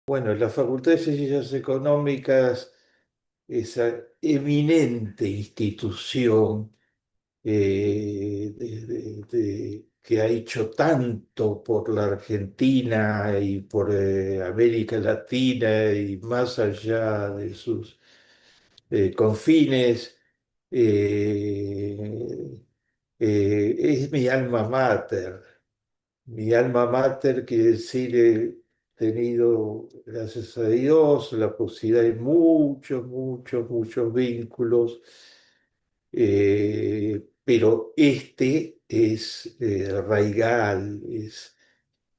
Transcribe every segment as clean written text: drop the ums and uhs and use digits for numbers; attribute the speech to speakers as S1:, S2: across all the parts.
S1: Bueno, la Facultad de Ciencias Económicas, esa eminente institución que ha hecho tanto por la Argentina y por América Latina y más allá de sus confines, eh, es mi alma mater. Mi alma mater quiere decir, he tenido, gracias a Dios, la posibilidad de muchos vínculos, pero este es raigal, es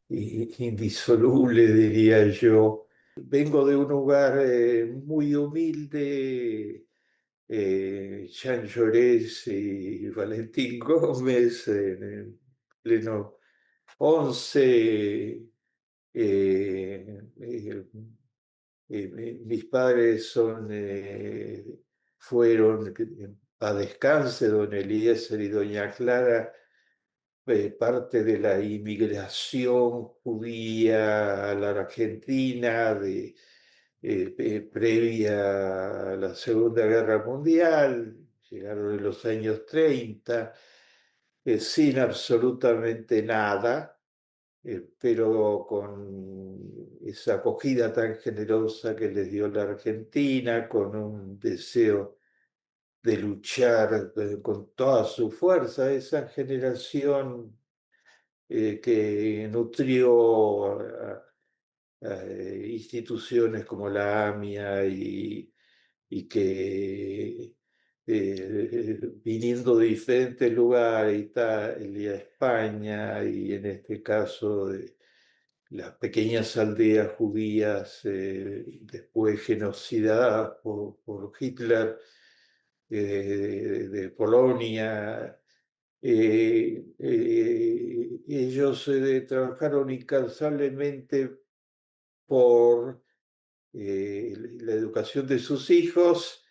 S1: indisoluble, diría yo. Vengo de un lugar muy humilde, Jean Llorés y Valentín Gómez, en el pleno 11. Mis padres fueron, a descanse, don Eliezer y doña Clara, parte de la inmigración judía a la Argentina previa a la Segunda Guerra Mundial. Llegaron en los años 30, sin absolutamente nada, pero con esa acogida tan generosa que les dio la Argentina, con un deseo de luchar con toda su fuerza, esa generación que nutrió a instituciones como la AMIA y que viniendo de diferentes lugares, Italia, España y en este caso de las pequeñas aldeas judías después genocidadas por Hitler, de Polonia. Ellos trabajaron incansablemente por la educación de sus hijos,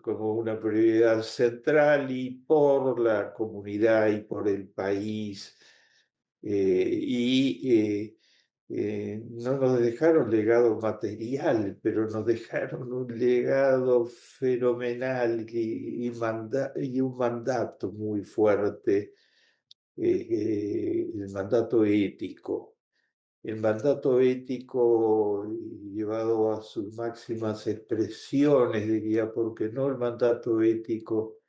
S1: como una prioridad central, y por la comunidad y por el país. No nos dejaron legado material, pero nos dejaron un legado fenomenal y un mandato muy fuerte, el mandato ético. El mandato ético llevado a sus máximas expresiones, diría, porque no el mandato ético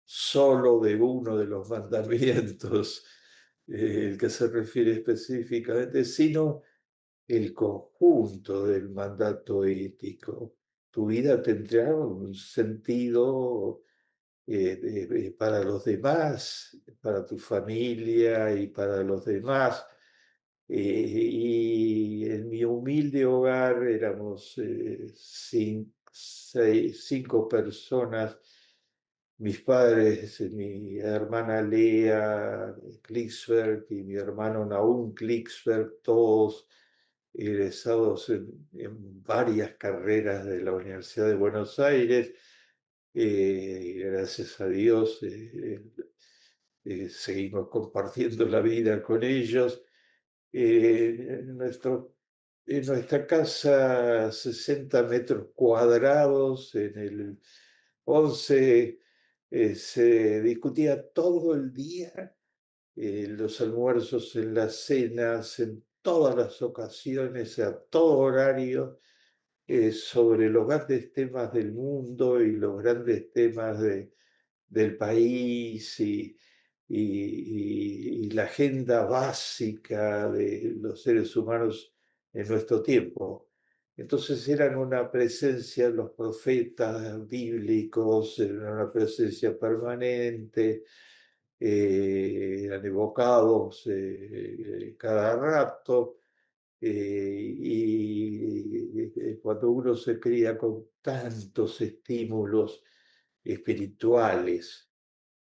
S1: solo de uno de los mandamientos, el que se refiere específicamente, sino el conjunto del mandato ético. Tu vida tendrá un sentido para los demás, para tu familia y para los demás. Y en mi humilde hogar éramos cinco personas, mis padres, mi hermana Lea Klicksberg y mi hermano Naum Klicksberg, todos egresados en varias carreras de la Universidad de Buenos Aires. Gracias a Dios seguimos compartiendo la vida con ellos. En nuestra casa, 60 metros cuadrados, en el 11, se discutía todo el día, en los almuerzos, en las cenas, en todas las ocasiones, a todo horario, sobre los grandes temas del mundo y los grandes temas del país y la agenda básica de los seres humanos en nuestro tiempo. Entonces eran una presencia, los profetas bíblicos, eran una presencia permanente, eran evocados cada rato. Cuando uno se cría con tantos estímulos espirituales,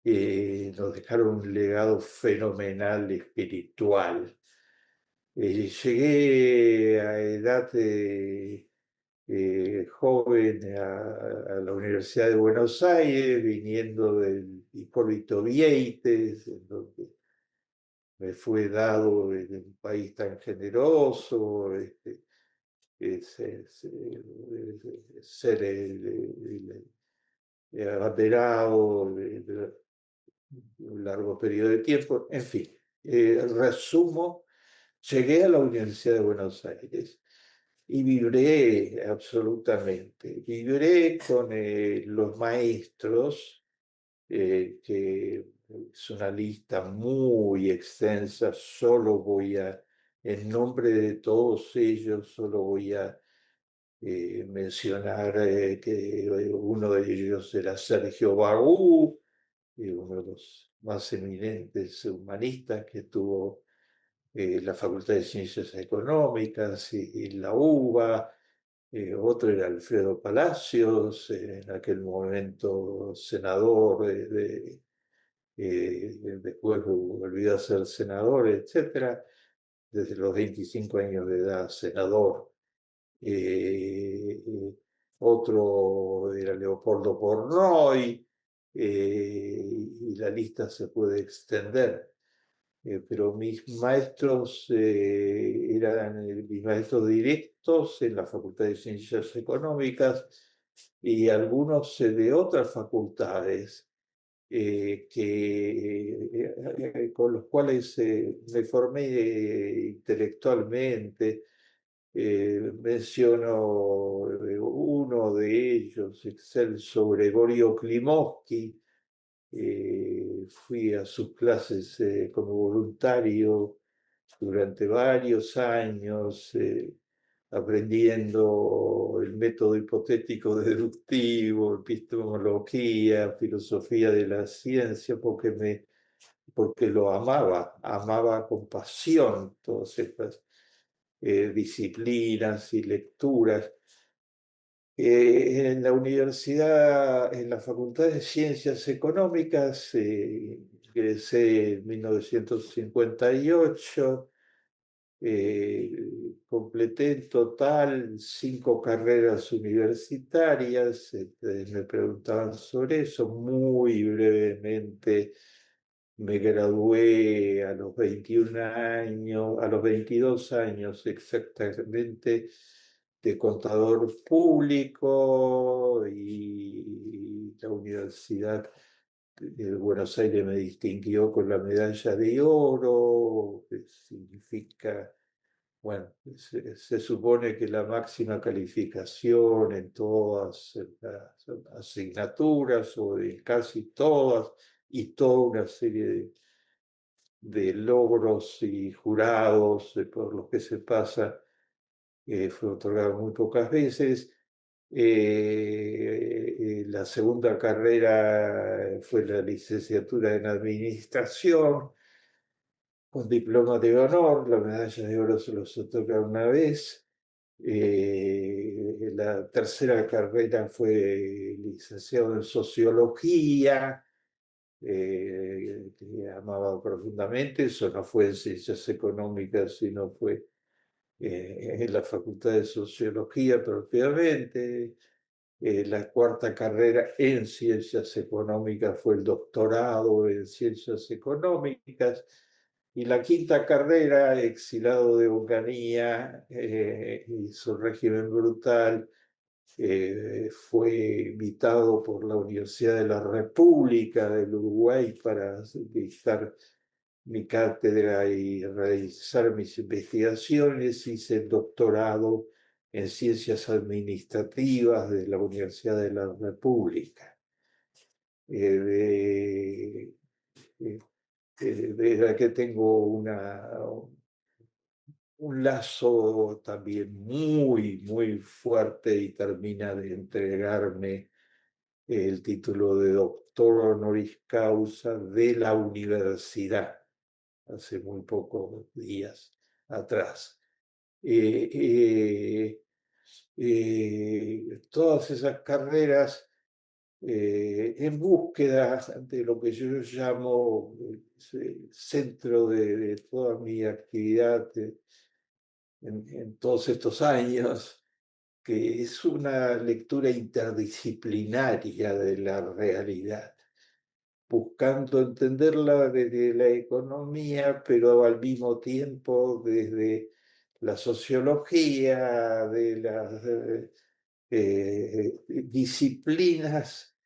S1: nos dejaron un legado fenomenal espiritual. Llegué a edad joven a la Universidad de Buenos Aires, viniendo del Hipólito Vieites, en donde me fue dado en un país tan generoso, ser abanderado de un largo periodo de tiempo. En fin, resumo, llegué a la Universidad de Buenos Aires y vibré absolutamente. Vibré con los maestros, que es una lista muy extensa, en nombre de todos ellos, solo voy a mencionar que uno de ellos era Sergio Bagú, uno de los más eminentes humanistas que tuvo la Facultad de Ciencias Económicas y la UBA. Otro era Alfredo Palacios, en aquel momento senador, después volvió a ser senador, etcétera, desde los 25 años de edad, senador. Otro era Leopoldo Pornoy, y la lista se puede extender. Pero mis maestros directos en la Facultad de Ciencias Económicas y algunos de otras facultades, con los cuales me formé intelectualmente. Menciono uno de ellos, Excelso Gregorio Klimovsky. Fui a sus clases como voluntario durante varios años, aprendiendo el método hipotético deductivo, epistemología, filosofía de la ciencia, porque lo amaba con pasión todas estas disciplinas y lecturas. En la universidad, en la Facultad de Ciencias Económicas, ingresé en 1958, eh, completé en total 5 carreras universitarias. Me preguntaban sobre eso muy brevemente. Me gradué a los 21 años, a los 22 años exactamente, de contador público, y la Universidad de Buenos Aires me distinguió con la medalla de oro, que significa, bueno, se supone que la máxima calificación en todas las asignaturas o en casi todas, y toda una serie de logros y jurados por los que se pasa, fue otorgado muy pocas veces. La segunda carrera fue la licenciatura en administración, con diploma de honor. La medalla de oro se los otorga una vez. La tercera carrera fue licenciado en sociología, que amaba profundamente. Eso no fue en ciencias económicas, sino fue en la Facultad de Sociología propiamente. La cuarta carrera en ciencias económicas fue el doctorado en ciencias económicas. Y la quinta carrera, exilado de Onganía y su régimen brutal, fue invitado por la Universidad de la República del Uruguay para dictar mi cátedra y realizar mis investigaciones. Hice el doctorado en Ciencias Administrativas de la Universidad de la República. Eh, Desde que tengo un lazo también muy, muy fuerte, y termina de entregarme el título de doctor honoris causa de la universidad hace muy pocos días atrás. Eh, eh, Todas esas carreras, en búsqueda de lo que yo llamo el centro de toda mi actividad en todos estos años, que es una lectura interdisciplinaria de la realidad. buscando entenderla desde la economía, pero al mismo tiempo desde la sociología, de las disciplinas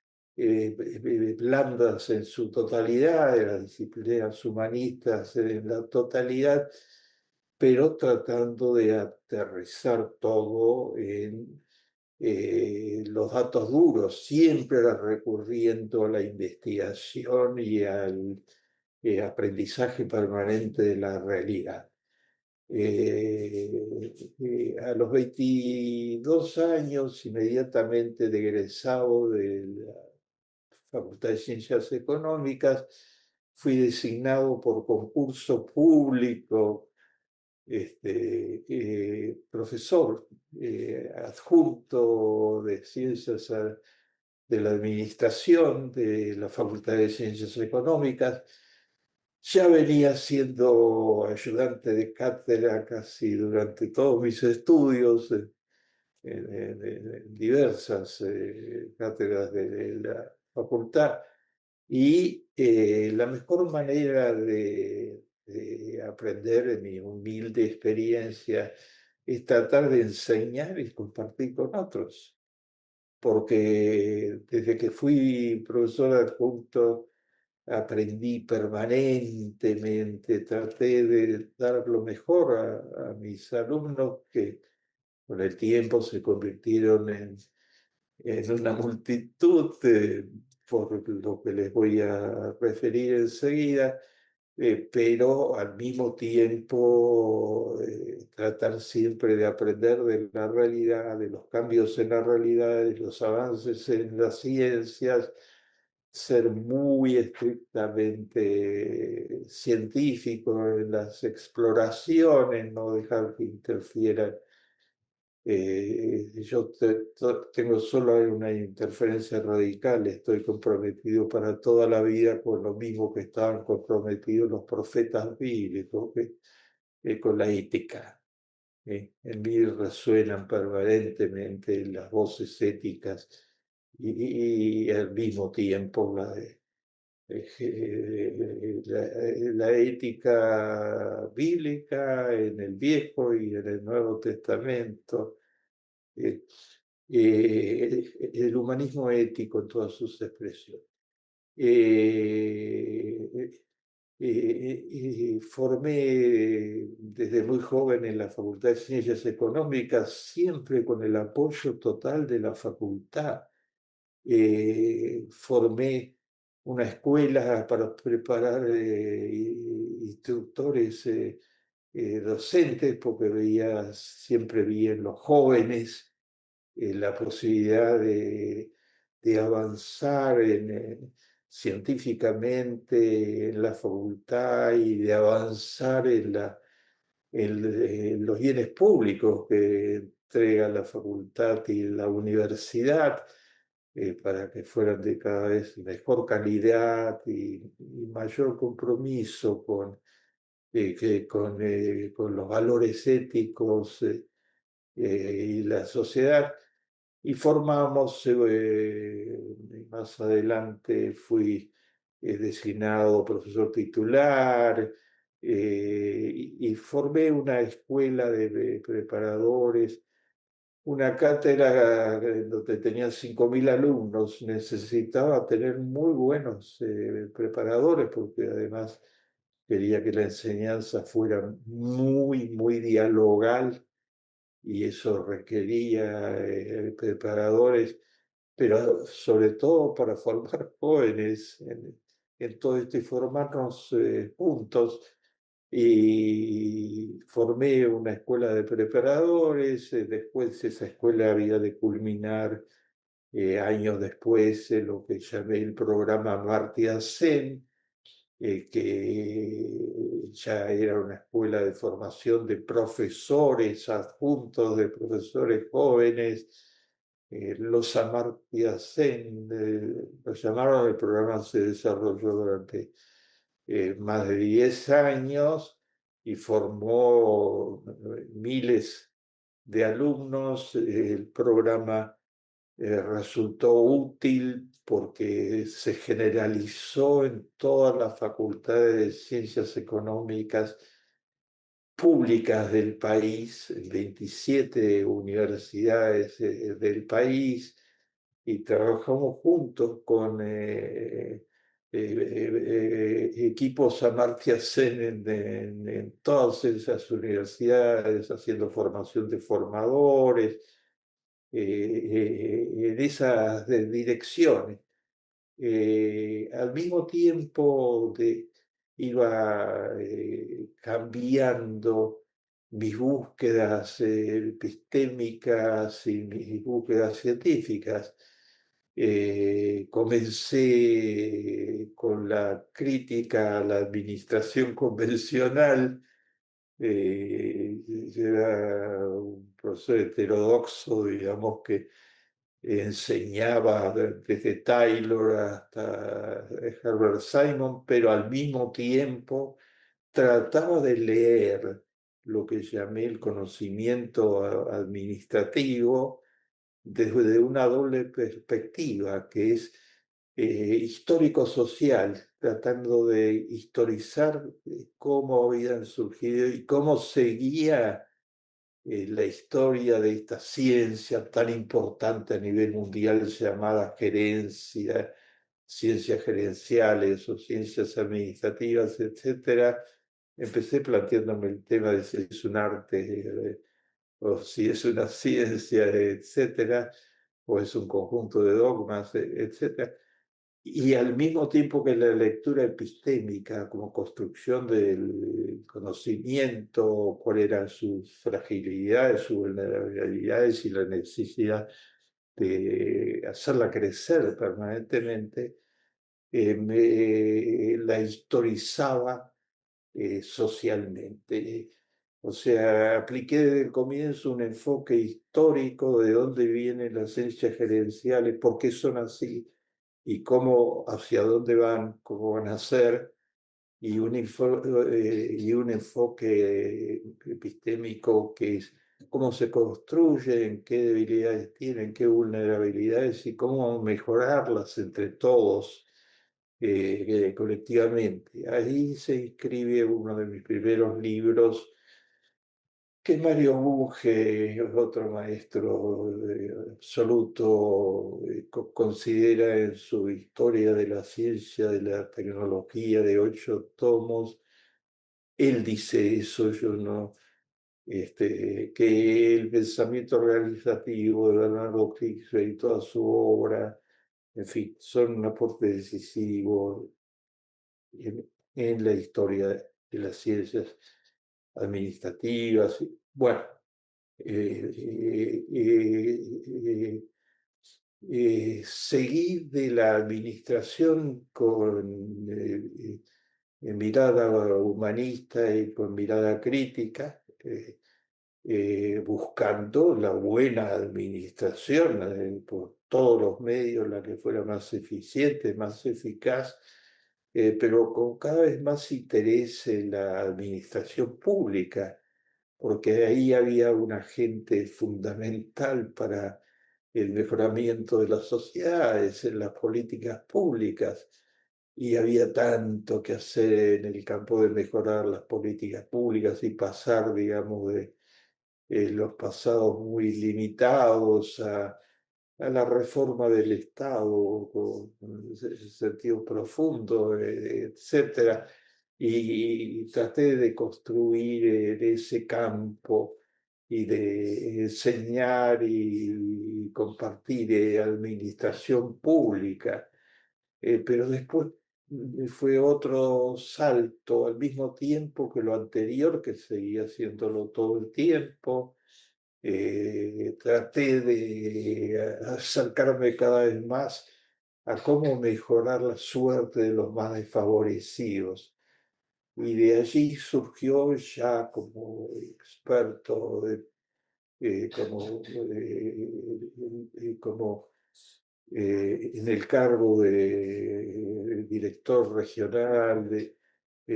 S1: blandas en su totalidad, de las disciplinas humanistas en la totalidad, pero tratando de aterrizar todo en los datos duros, siempre recurriendo a la investigación y al aprendizaje permanente de la realidad. A los 22 años, inmediatamente de egresado de la Facultad de Ciencias Económicas, fui designado por concurso público profesor adjunto de Ciencias de la Administración de la Facultad de Ciencias Económicas. Ya venía siendo ayudante de cátedra casi durante todos mis estudios en diversas cátedras de la facultad. Y la mejor manera de aprender, en mi humilde experiencia, es tratar de enseñar y compartir con otros. Porque desde que fui profesor adjunto, aprendí permanentemente, traté de dar lo mejor a mis alumnos que con el tiempo se convirtieron en una multitud, por lo que les voy a referir enseguida, pero al mismo tiempo tratar siempre de aprender de la realidad, de los cambios en la realidad, de los avances en las ciencias, ser muy estrictamente científico en las exploraciones, no dejar que interfieran yo tengo solo una interferencia radical, estoy comprometido para toda la vida con lo mismo que estaban comprometidos los profetas bíblicos, con la ética. En mí resuenan permanentemente las voces éticas y al mismo tiempo la ética bíblica en el Viejo y en el Nuevo Testamento, eh, el humanismo ético en todas sus expresiones. Eh, Formé desde muy joven en la Facultad de Ciencias Económicas, siempre con el apoyo total de la facultad. Formé una escuela para preparar instructores, docentes, porque siempre vi en los jóvenes la posibilidad de avanzar científicamente en la facultad y de avanzar en los bienes públicos que entrega la facultad y la universidad, para que fueran de cada vez mejor calidad y mayor compromiso con los valores éticos y la sociedad. Y formamos, más adelante fui designado profesor titular, y formé una escuela de preparadores, una cátedra donde tenía 5.000 alumnos. Necesitaba tener muy buenos preparadores porque además quería que la enseñanza fuera muy, muy dialogal y eso requería preparadores, pero sobre todo para formar jóvenes en todo esto y formarnos juntos. Y formé una escuela de preparadores, después esa escuela había de culminar años después lo que llamé el programa Amartya Sen, que ya era una escuela de formación de profesores adjuntos, de profesores jóvenes. Los Amartya Sen, lo llamaron, el programa se desarrolló durante más de 10 años y formó miles de alumnos. El programa resultó útil porque se generalizó en todas las facultades de ciencias económicas públicas del país, en 27 universidades del país, y trabajamos juntos con equipos Amartya Sen en todas esas universidades, haciendo formación de formadores, en esas direcciones. Al mismo tiempo iba cambiando mis búsquedas epistémicas y mis búsquedas científicas. Comencé con la crítica a la administración convencional. Yo era un profesor heterodoxo, digamos, que enseñaba desde Taylor hasta Herbert Simon, pero al mismo tiempo trataba de leer lo que llamé el conocimiento administrativo desde una doble perspectiva, que es histórico-social, tratando de historizar cómo habían surgido y cómo seguía la historia de esta ciencia tan importante a nivel mundial llamada gerencia, ciencias gerenciales o ciencias administrativas, etcétera. Empecé planteándome el tema de si es un arte o si es una ciencia, etcétera, o es un conjunto de dogmas, etcétera. Y al mismo tiempo que la lectura epistémica como construcción del conocimiento, cuáles eran sus fragilidades, sus vulnerabilidades y la necesidad de hacerla crecer permanentemente, la historizaba socialmente. O sea, apliqué desde el comienzo un enfoque histórico de dónde vienen las ciencias gerenciales, por qué son así y cómo, hacia dónde van, cómo van a ser, y un enfoque epistémico que es cómo se construyen, qué debilidades tienen, qué vulnerabilidades y cómo mejorarlas entre todos colectivamente. Ahí se inscribe uno de mis primeros libros que Mario Bunge, otro maestro absoluto, considera en su Historia de la Ciencia, de la Tecnología de 8 tomos. Él dice eso, yo no, que el pensamiento organizativo de Bernardo Kriegsberg y toda su obra, en fin, son un aporte decisivo en la historia de las ciencias administrativas. Bueno, seguí de la administración con mirada humanista y con mirada crítica, buscando la buena administración por todos los medios, la que fuera más eficiente, más eficaz, pero con cada vez más interés en la administración pública, porque ahí había un agente fundamental para el mejoramiento de las sociedades, en las políticas públicas, y había tanto que hacer en el campo de mejorar las políticas públicas y pasar, digamos, de los pasados muy limitados a la reforma del Estado con sentido profundo, etcétera. Y traté de construir en ese campo y de enseñar y compartir administración pública. Pero después fue otro salto al mismo tiempo que lo anterior, que seguía haciéndolo todo el tiempo. Traté de acercarme cada vez más a cómo mejorar la suerte de los más desfavorecidos. Y de allí surgió ya como experto, como en el cargo de director regional de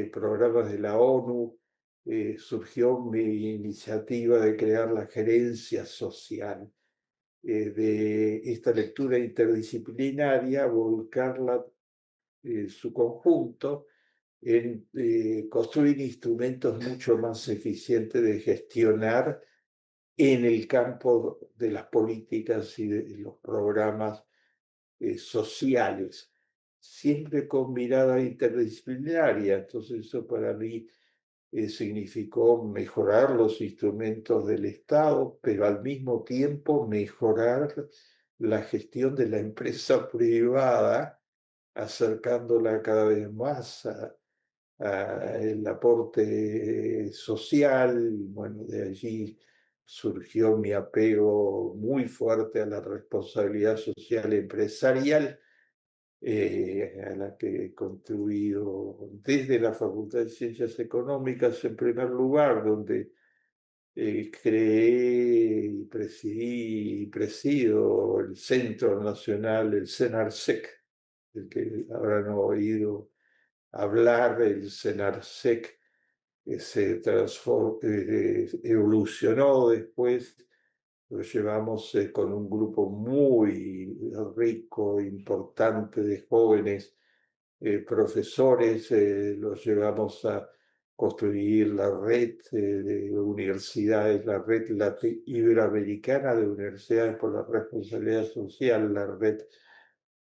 S1: programas de la ONU, surgió mi iniciativa de crear la gerencia social, de esta lectura interdisciplinaria, volcarla en su conjunto en construir instrumentos mucho más eficientes de gestionar en el campo de las políticas y de los programas sociales, siempre con mirada interdisciplinaria. Entonces eso para mí significó mejorar los instrumentos del Estado, pero al mismo tiempo mejorar la gestión de la empresa privada, acercándola cada vez más el aporte social. Bueno, de allí surgió mi apego muy fuerte a la responsabilidad social empresarial, a la que he contribuido desde la Facultad de Ciencias Económicas en primer lugar, donde creé y presidí y presido el Centro Nacional, el CENARSEC, del que habrán oído hablar. El CENARSEC evolucionó después. Lo llevamos con un grupo muy rico, importante de jóvenes profesores. Los llevamos a construir la red de universidades, la red iberoamericana de universidades por la responsabilidad social, la red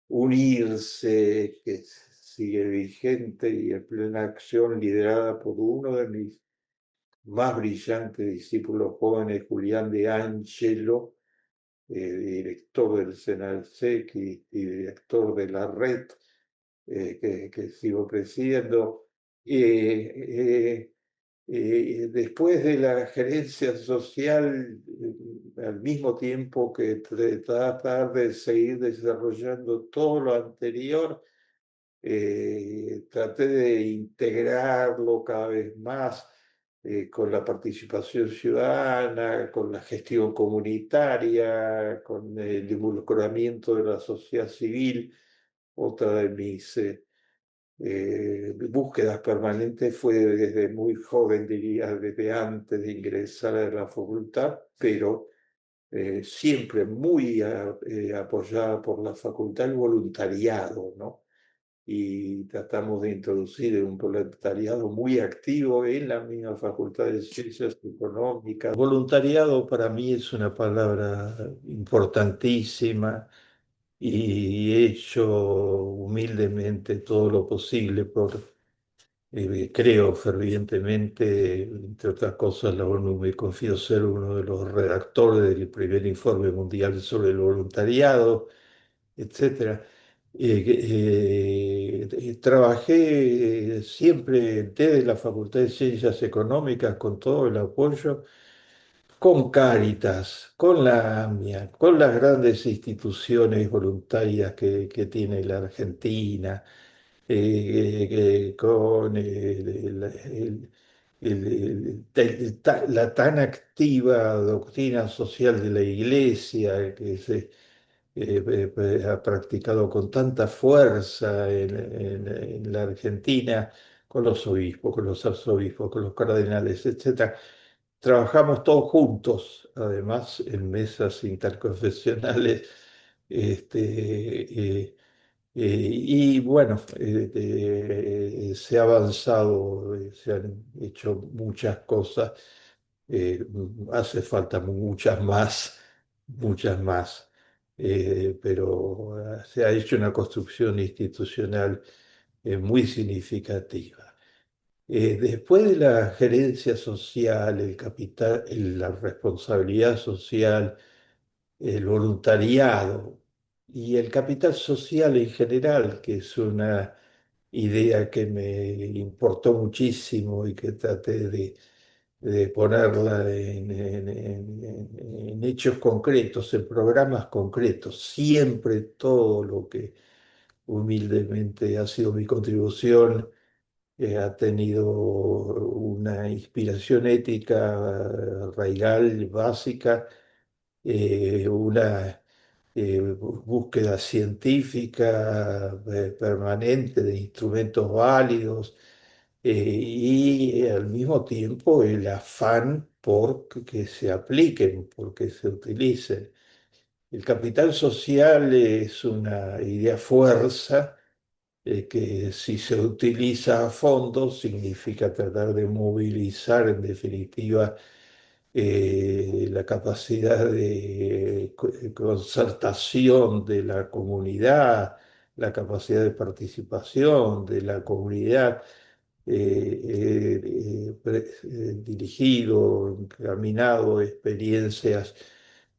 S1: Unirse, que sigue vigente y en plena acción, liderada por uno de mis más brillantes discípulos jóvenes, Julián de Ángelo, director del CENALSEC y director de la red que sigo presidiendo. Después de la gerencia social, al mismo tiempo que tratar de seguir desarrollando todo lo anterior, traté de integrarlo cada vez más con la participación ciudadana, con la gestión comunitaria, con el involucramiento de la sociedad civil. Otra de mis búsquedas permanentes fue desde muy joven, diría, desde antes de ingresar a la facultad, pero siempre muy apoyada por la facultad, el voluntariado, ¿no? Y tratamos de introducir un voluntariado muy activo en la misma Facultad de Ciencias Económicas. Voluntariado para mí es una palabra importantísima, y he hecho humildemente todo lo posible por, creo fervientemente, entre otras cosas, la ONU me confió ser uno de los redactores del primer informe mundial sobre el voluntariado, etcétera. Trabajé siempre desde la Facultad de Ciencias Económicas con todo el apoyo, con Cáritas, con la AMIA, con las grandes instituciones voluntarias que tiene la Argentina, con la tan activa doctrina social de la Iglesia que se ha practicado con tanta fuerza en la Argentina, con los obispos, con los arzobispos, con los cardenales, etc. Trabajamos todos juntos, además, en mesas interconfesionales. Y bueno, se ha avanzado, se han hecho muchas cosas. Hace falta muchas más, muchas más. Pero se ha hecho una construcción institucional muy significativa. Después de la gerencia social, el capital, la responsabilidad social, el voluntariado y el capital social en general, que es una idea que me importó muchísimo y que traté de ponerla en hechos concretos, en programas concretos. Siempre todo lo que humildemente ha sido mi contribución ha tenido una inspiración ética raigal, básica, una búsqueda científica permanente de instrumentos válidos, y al mismo tiempo el afán por que se apliquen, porque se utilicen. El capital social es una idea fuerza que si se utiliza a fondo significa tratar de movilizar en definitiva la capacidad de concertación de la comunidad, la capacidad de participación de la comunidad, dirigido, encaminado a experiencias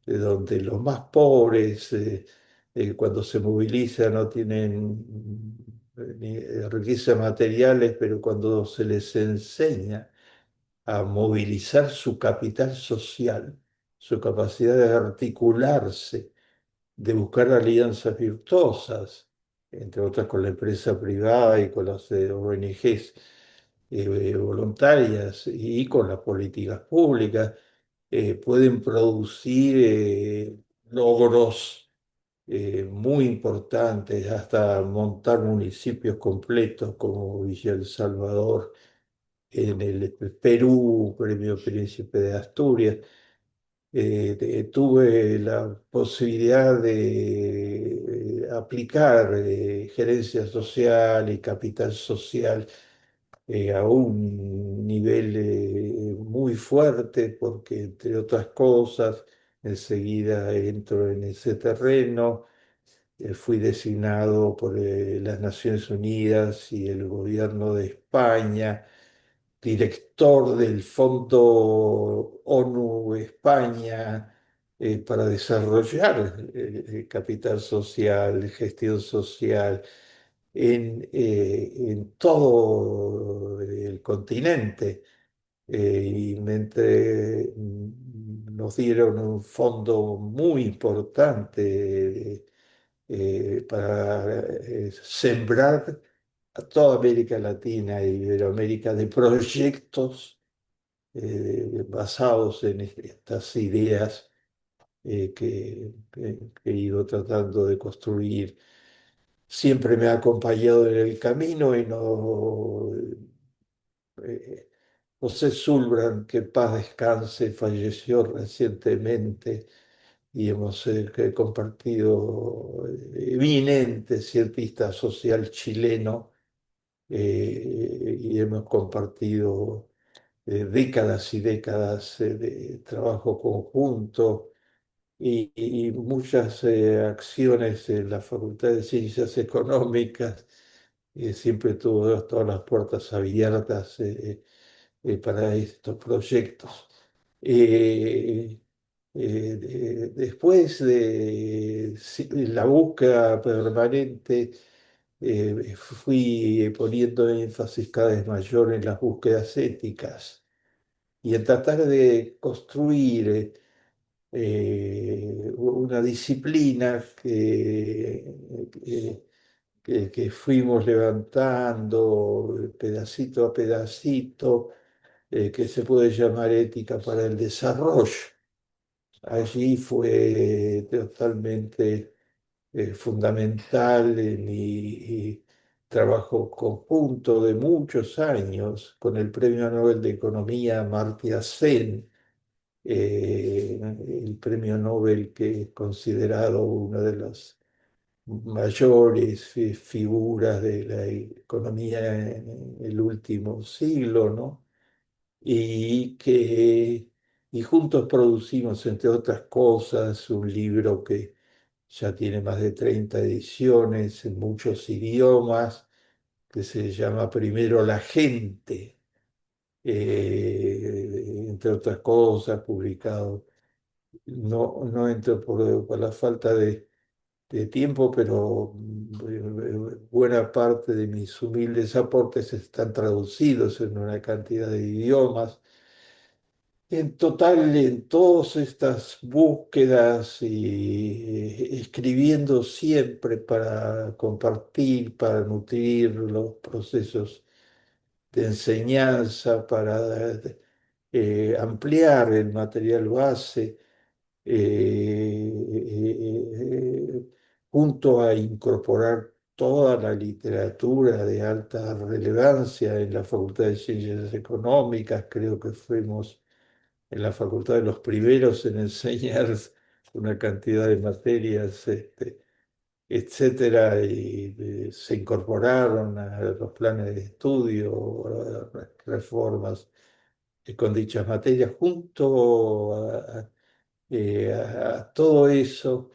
S1: de donde los más pobres, cuando se movilizan, no tienen ni riquezas materiales, pero cuando se les enseña a movilizar su capital social, su capacidad de articularse, de buscar alianzas virtuosas, entre otras con la empresa privada y con las ONGs voluntarias y con las políticas públicas, pueden producir logros muy importantes, hasta montar municipios completos como Villa El Salvador en el Perú, Premio Príncipe de Asturias. Tuve la posibilidad de aplicar gerencia social y capital social a un nivel muy fuerte, porque entre otras cosas, enseguida entro en ese terreno. Fui designado por las Naciones Unidas y el gobierno de España director del Fondo ONU España para desarrollar capital social, gestión social en todo el continente. Nos dieron un fondo muy importante para sembrar a toda América Latina e Iberoamérica de proyectos basados en estas ideas que he ido tratando de construir. Siempre me ha acompañado en el camino y no... José Zulbrand, que en paz descanse, falleció recientemente y hemos compartido, eminente cientista social chileno, y hemos compartido décadas y décadas de trabajo conjunto y muchas acciones en la Facultad de Ciencias Económicas. Siempre tuvo todas las puertas abiertas para estos proyectos. Eh, Después de la búsqueda permanente, fui poniendo énfasis cada vez mayor en las búsquedas éticas y en tratar de construir una disciplina que fuimos levantando pedacito a pedacito, que se puede llamar ética para el desarrollo. Allí fue totalmente fundamental en mi trabajo conjunto de muchos años con el Premio Nobel de Economía Amartya Sen, el premio Nobel que es considerado una de las mayores figuras de la economía en el último siglo, ¿no? Y que y juntos producimos, entre otras cosas, un libro que ya tiene más de 30 ediciones en muchos idiomas, que se llama Primero la gente, entre otras cosas, publicado. No entro por la falta de tiempo, pero buena parte de mis humildes aportes están traducidos en una cantidad de idiomas. En total, en todas estas búsquedas y escribiendo siempre para compartir, para nutrir los procesos de enseñanza, para ampliar el material base, junto a incorporar toda la literatura de alta relevancia en la Facultad de Ciencias Económicas. Creo que fuimos en la facultad de los primeros en enseñar una cantidad de materias, etcétera, y se incorporaron a los planes de estudio, reformas con dichas materias, junto a todo eso.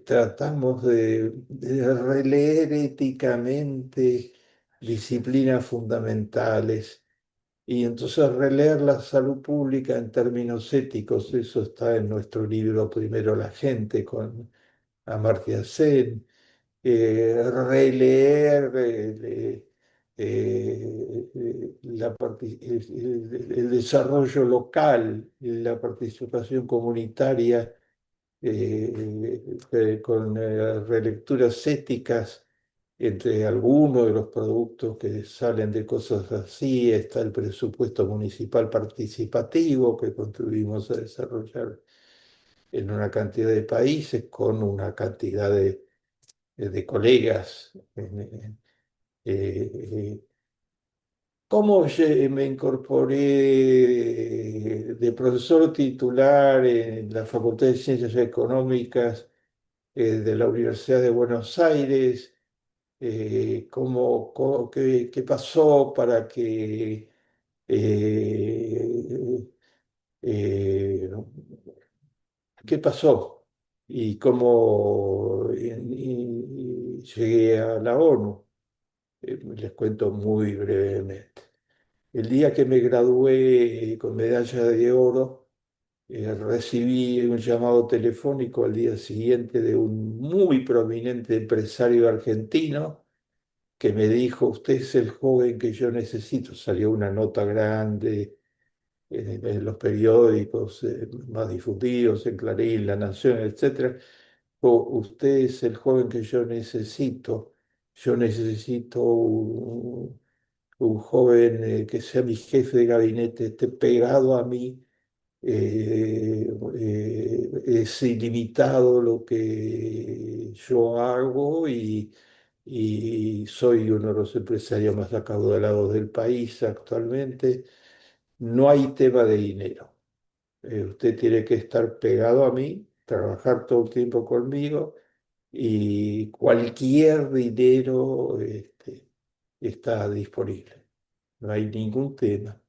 S1: Tratamos de releer éticamente disciplinas fundamentales y entonces releer la salud pública en términos éticos. Eso está en nuestro libro Primero la gente con Amartya Sen. Releer el desarrollo local, la participación comunitaria, con relecturas éticas entre algunos de los productos que salen de cosas así. Está el presupuesto municipal participativo que contribuimos a desarrollar en una cantidad de países con una cantidad de colegas. Eh, ¿Cómo me incorporé de profesor titular en la Facultad de Ciencias Económicas de la Universidad de Buenos Aires? ¿Qué pasó para que eh, eh, qué pasó y cómo llegué a la ONU? Les cuento muy brevemente. El día que me gradué con medalla de oro, recibí un llamado telefónico al día siguiente de un muy prominente empresario argentino que me dijo: usted es el joven que yo necesito. Salió una nota grande en los periódicos más difundidos, en Clarín, La Nación, etcétera. Usted es el joven que yo necesito. Yo necesito un joven que sea mi jefe de gabinete, esté pegado a mí. Es ilimitado lo que yo hago y soy uno de los empresarios más acaudalados del país actualmente. No hay tema de dinero. Usted tiene que estar pegado a mí, trabajar todo el tiempo conmigo y cualquier dinero está disponible. No hay ningún tema.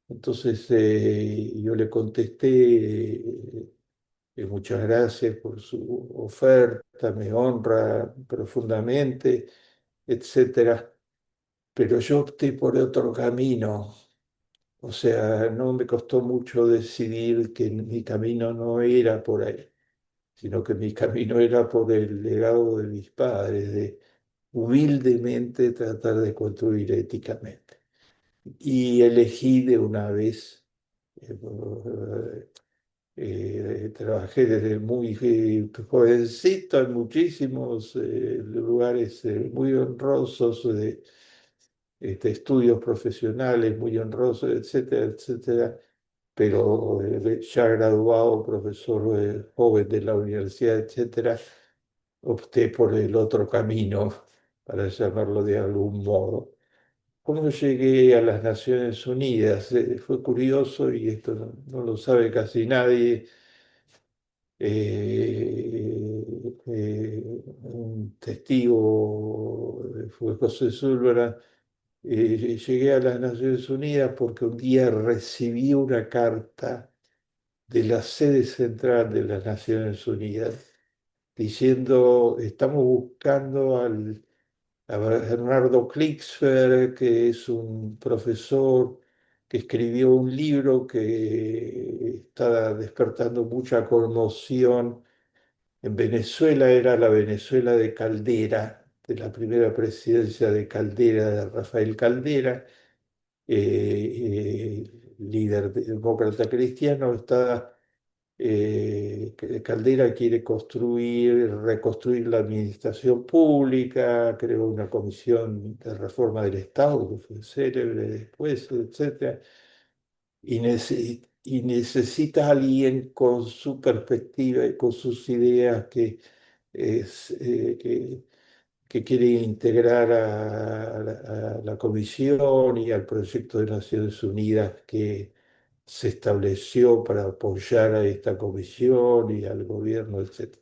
S1: Entonces yo le contesté: muchas gracias por su oferta, me honra profundamente, etcétera, pero yo opté por otro camino. O sea, no me costó mucho decidir que mi camino no era por ahí, sino que mi camino era por el legado de mis padres, de humildemente tratar de construir éticamente. Y elegí de una vez. eh, Trabajé desde muy jovencito en muchísimos lugares muy honrosos, de estudios profesionales muy honrosos, etcétera, etcétera. Pero ya graduado, profesor joven de la universidad, etcétera, opté por el otro camino, para llamarlo de algún modo. ¿Cómo llegué a las Naciones Unidas? Fue curioso y esto no lo sabe casi nadie. Un testigo fue José Zúlvara. Llegué a las Naciones Unidas porque un día recibí una carta de la sede central de las Naciones Unidas diciendo: estamos buscando a Bernardo Klixfer, que es un profesor que escribió un libro que está despertando mucha conmoción. En Venezuela era la Venezuela de Caldera, de la primera presidencia de Caldera, de Rafael Caldera, líder demócrata cristiano. Caldera quiere reconstruir la administración pública, creó una comisión de reforma del Estado que fue célebre después, etcétera, y necesita a alguien con su perspectiva y con sus ideas es, eh, que, que quiere integrar a la comisión y al proyecto de Naciones Unidas que se estableció para apoyar a esta comisión y al gobierno, etc.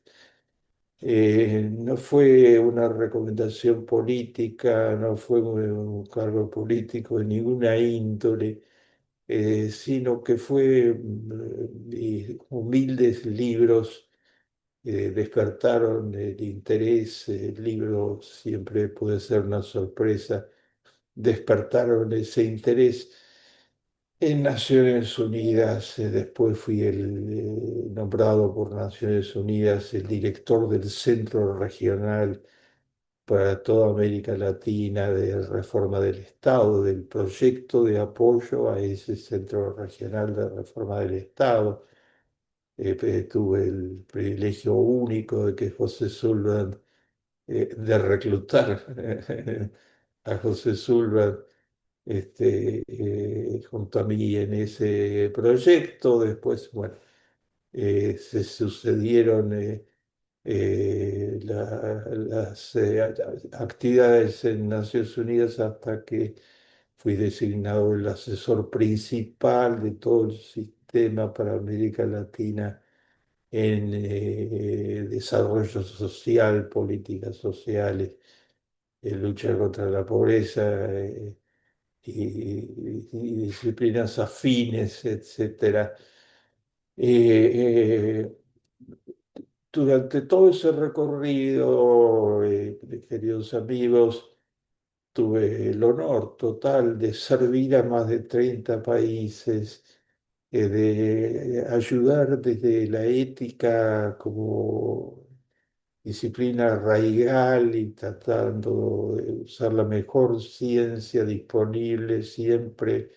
S1: No fue una recomendación política, no fue un cargo político de ninguna índole, sino que fue humildes libros despertaron el interés. El libro siempre puede ser una sorpresa, despertaron ese interés en Naciones Unidas. Después fui nombrado por Naciones Unidas el director del Centro Regional para toda América Latina de Reforma del Estado, del proyecto de apoyo a ese Centro Regional de Reforma del Estado. Tuve el privilegio único de que José Sullivan, de reclutar a José Sullivan junto a mí en ese proyecto. Después, bueno, se sucedieron las actividades en Naciones Unidas hasta que fui designado el asesor principal de todo el sistema para América Latina en desarrollo social, políticas sociales, lucha contra la pobreza, y disciplinas afines, etcétera. Eh, eh, Durante todo ese recorrido, queridos amigos, tuve el honor total de servir a más de 30 países, de ayudar desde la ética como disciplina radical y tratando de usar la mejor ciencia disponible siempre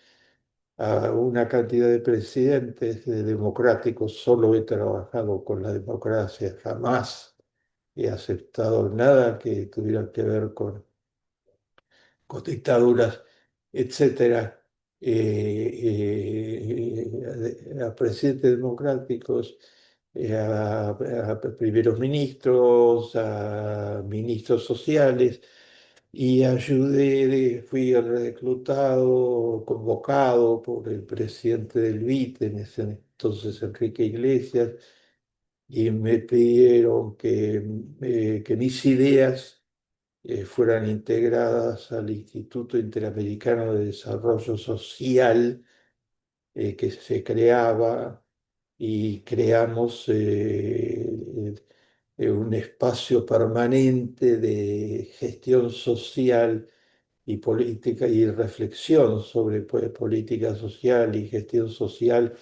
S1: a una cantidad de presidentes democráticos. Solo he trabajado con la democracia, jamás he aceptado nada que tuviera que ver con dictaduras, etcétera. A presidentes democráticos, a primeros ministros, a ministros sociales, y fui reclutado, convocado por el presidente del BIT, en ese entonces Enrique Iglesias, y me pidieron que mis ideas fueran integradas al Instituto Interamericano de Desarrollo Social, que se creaba, y creamos un espacio permanente de gestión social y política y reflexión sobre política social y gestión social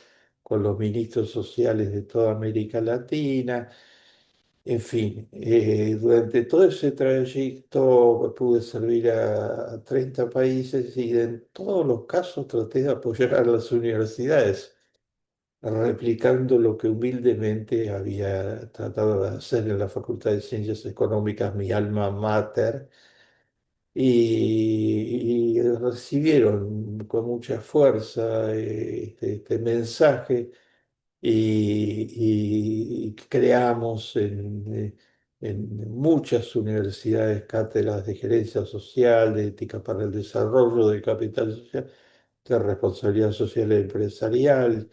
S1: con los ministros sociales de toda América Latina. En fin, durante todo ese trayecto pude servir a 30 países y en todos los casos traté de apoyar a las universidades, replicando lo que humildemente había tratado de hacer en la Facultad de Ciencias Económicas, mi alma mater, y recibieron con mucha fuerza este mensaje. Y creamos en muchas universidades cátedras de gerencia social, de ética para el desarrollo, de capital social, de responsabilidad social empresarial,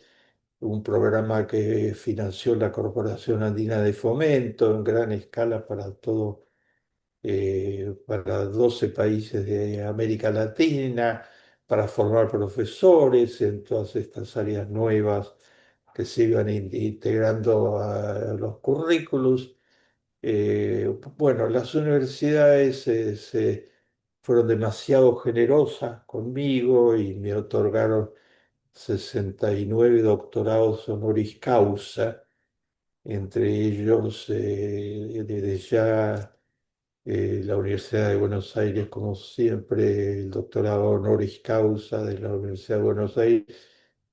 S1: un programa que financió la Corporación Andina de Fomento en gran escala para para 12 países de América Latina, para formar profesores en todas estas áreas nuevas que se iban integrando a los currículos. Bueno, las universidades fueron demasiado generosas conmigo y me otorgaron 69 doctorados honoris causa, entre ellos desde ya la Universidad de Buenos Aires, como siempre, el doctorado honoris causa de la Universidad de Buenos Aires,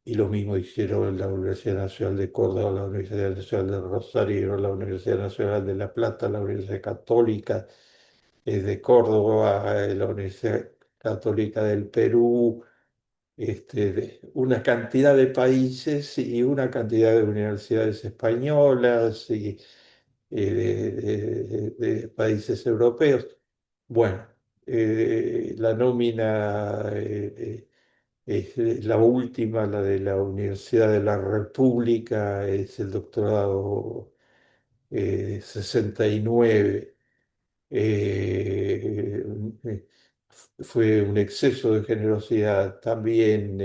S1: y lo mismo hicieron la Universidad Nacional de Córdoba, la Universidad Nacional de Rosario, la Universidad Nacional de La Plata, la Universidad Católica de Córdoba, la Universidad Católica del Perú, una cantidad de países y una cantidad de universidades españolas y de países europeos. Bueno, la nómina Es la última, la de la Universidad de la República, es el doctorado 69. Eh, eh, Fue un exceso de generosidad. También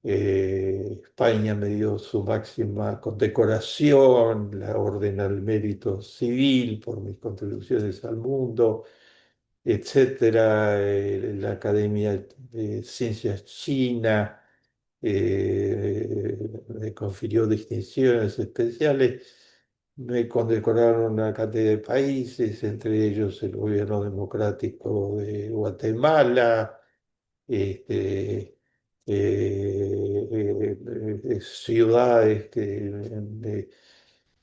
S1: España me dio su máxima condecoración, la Orden al Mérito Civil por mis contribuciones al mundo, etcétera. La Academia de Ciencias China me confirió distinciones especiales. Me condecoraron una cantidad de países, entre ellos el gobierno democrático de Guatemala, este, ciudades que me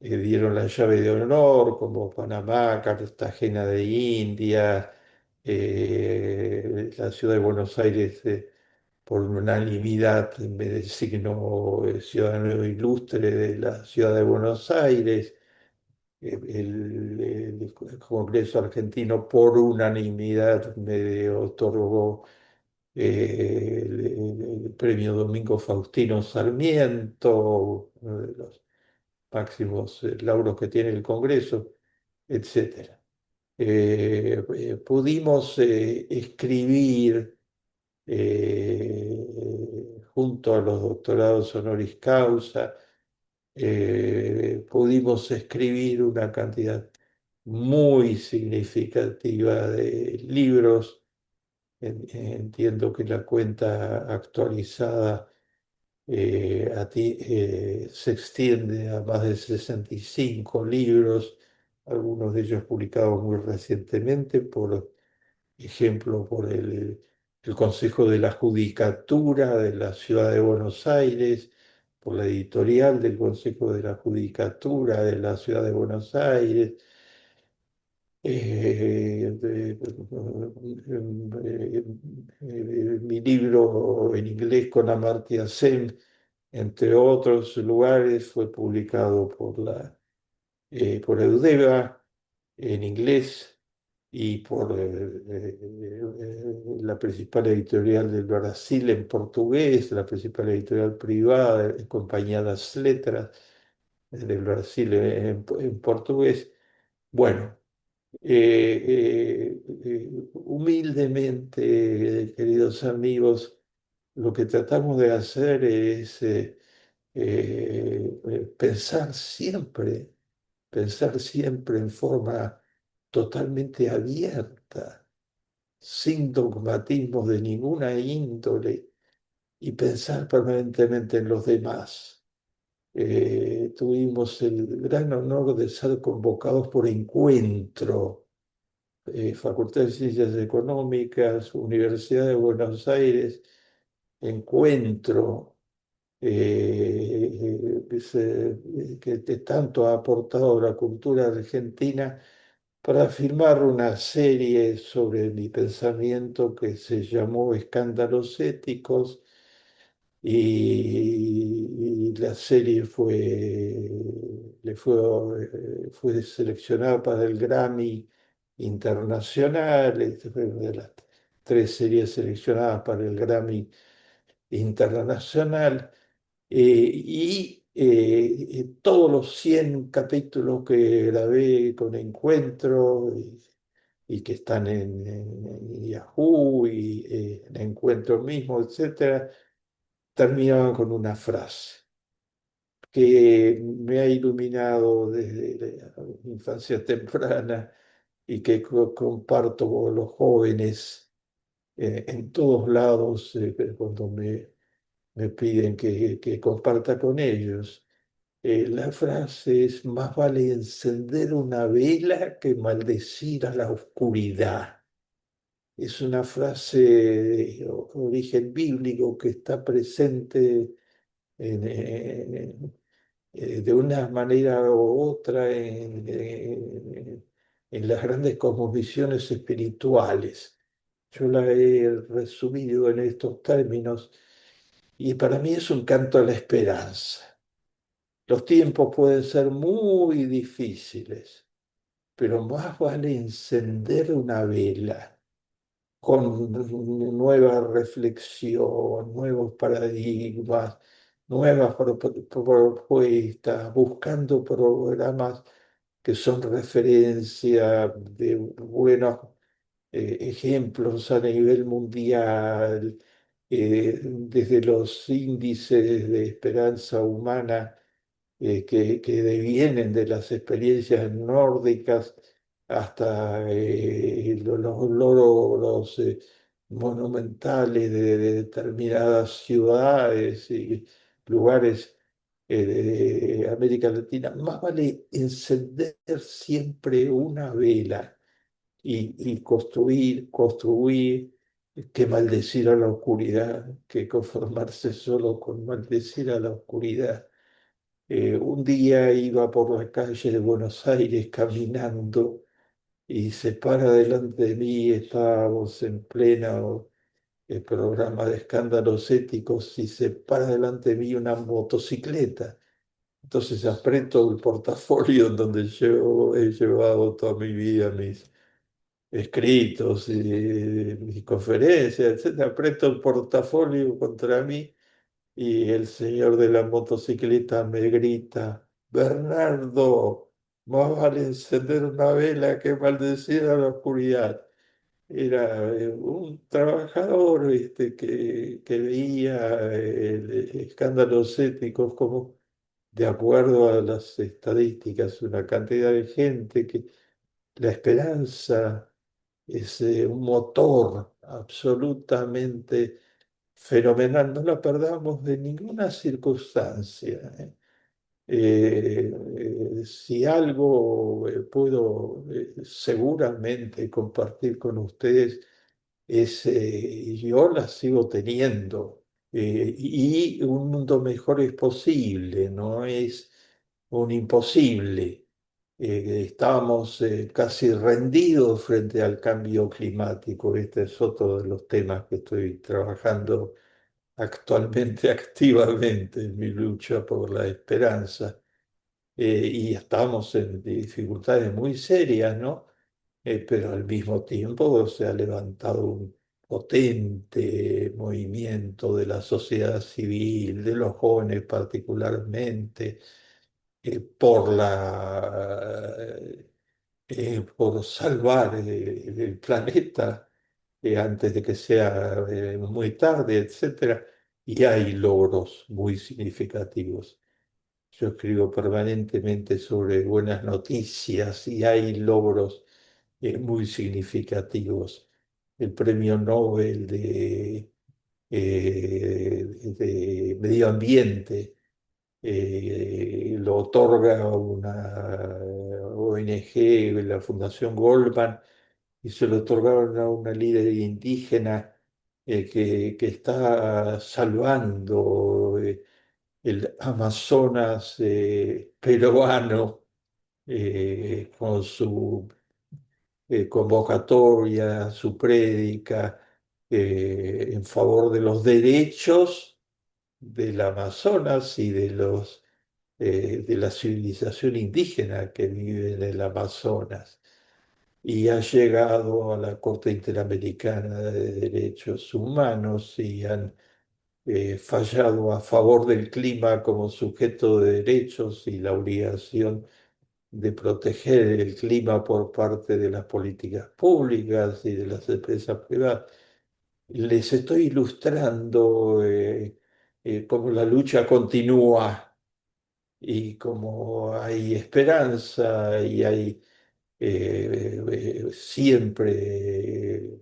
S1: dieron la llave de honor, como Panamá, Cartagena de India, la ciudad de Buenos Aires. Por unanimidad me designó ciudadano ilustre de la ciudad de Buenos Aires. El Congreso argentino por unanimidad me otorgó el premio Domingo Faustino Sarmiento, uno de los máximos lauros que tiene el Congreso, etcétera. Pudimos escribir junto a los doctorados honoris causa, pudimos escribir una cantidad muy significativa de libros. Entiendo que la cuenta actualizada se extiende a más de 65 libros, algunos de ellos publicados muy recientemente, por ejemplo, por el Consejo de la Judicatura de la Ciudad de Buenos Aires, por la editorial del Consejo de la Judicatura de la Ciudad de Buenos Aires. Mi libro en inglés con Amartya Sen, entre otros lugares, fue publicado por Eudeva en inglés y por la principal editorial del Brasil en portugués, la principal editorial privada, Compañía das Letras del Brasil en portugués. Bueno, humildemente, queridos amigos, lo que tratamos de hacer es pensar siempre en forma totalmente abierta, sin dogmatismos de ninguna índole y pensar permanentemente en los demás. Tuvimos el gran honor de ser convocados por Encuentro, Facultad de Ciencias Económicas, Universidad de Buenos Aires, Encuentro, que tanto ha aportado a la cultura argentina, para filmar una serie sobre mi pensamiento que se llamó Escándalos Éticos, y la serie fue seleccionada para el Grammy Internacional. Fue una de las tres series seleccionadas para el Grammy Internacional. Todos los 100 capítulos que grabé con Encuentro y que están en Yahoo y en Encuentro mismo, etcétera, terminaban con una frase que me ha iluminado desde la infancia temprana y que comparto con los jóvenes en todos lados cuando me piden que comparta con ellos. La frase es: más vale encender una vela que maldecir a la oscuridad. Es una frase de origen bíblico que está presente de una manera u otra en las grandes cosmovisiones espirituales. Yo la he resumido en estos términos y para mí es un canto a la esperanza. Los tiempos pueden ser muy difíciles, pero más vale encender una vela con nueva reflexión, nuevos paradigmas, nuevas propuestas, buscando programas que son referencia de buenos ejemplos a nivel mundial, desde los índices de esperanza humana que devienen de las experiencias nórdicas hasta los logros monumentales de determinadas ciudades y lugares de América Latina. Más vale encender siempre una vela y construir, que maldecir a la oscuridad, que conformarse solo con maldecir a la oscuridad. Un día iba por la calle de Buenos Aires caminando y se para delante de mí, estábamos en pleno programa de escándalos éticos, y se para delante de mí una motocicleta. Entonces aprieto el portafolio en donde yo he llevado toda mi vida mis escritos y mis conferencias, etcétera. Aprieto el portafolio contra mí y el señor de la motocicleta me grita: Bernardo, más vale encender una vela que maldecir a la oscuridad. Era un trabajador que veía escándalos éticos como, de acuerdo a las estadísticas, una cantidad de gente que la esperanza es un motor absolutamente fenomenal, no la perdamos de ninguna circunstancia. Si algo puedo seguramente compartir con ustedes es, yo la sigo teniendo, y un mundo mejor es posible, no es un imposible. Estábamos casi rendidos frente al cambio climático. Este es otro de los temas que estoy trabajando actualmente activamente en mi lucha por la esperanza. Y estamos en dificultades muy serias, ¿no? Pero al mismo tiempo se ha levantado un potente movimiento de la sociedad civil, de los jóvenes particularmente, por salvar el planeta antes de que sea muy tarde, etcétera. Y hay logros muy significativos. Yo escribo permanentemente sobre buenas noticias y hay logros muy significativos. El premio Nobel de Medio Ambiente lo otorga una ONG, la Fundación Goldman, y se lo otorgaron a una líder indígena que está salvando el Amazonas peruano con su convocatoria, su prédica en favor de los derechos del Amazonas y de la civilización indígena que vive en el Amazonas. Y ha llegado a la Corte Interamericana de Derechos Humanos y han fallado a favor del clima como sujeto de derechos y la obligación de proteger el clima por parte de las políticas públicas y de las empresas privadas. Les estoy ilustrando cómo la lucha continúa y cómo hay esperanza y hay siempre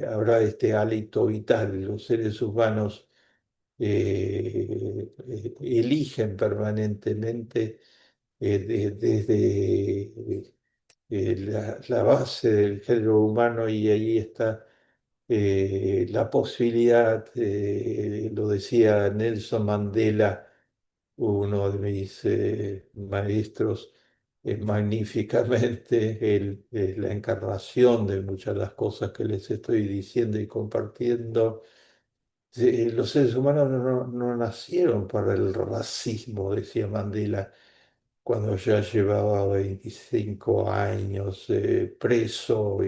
S1: habrá este hálito vital. Los seres humanos eligen permanentemente desde la base del género humano, y ahí está la posibilidad, lo decía Nelson Mandela, uno de mis maestros, magníficamente. Él es la encarnación de muchas de las cosas que les estoy diciendo y compartiendo. Los seres humanos no nacieron para el racismo, decía Mandela, cuando ya llevaba 25 años preso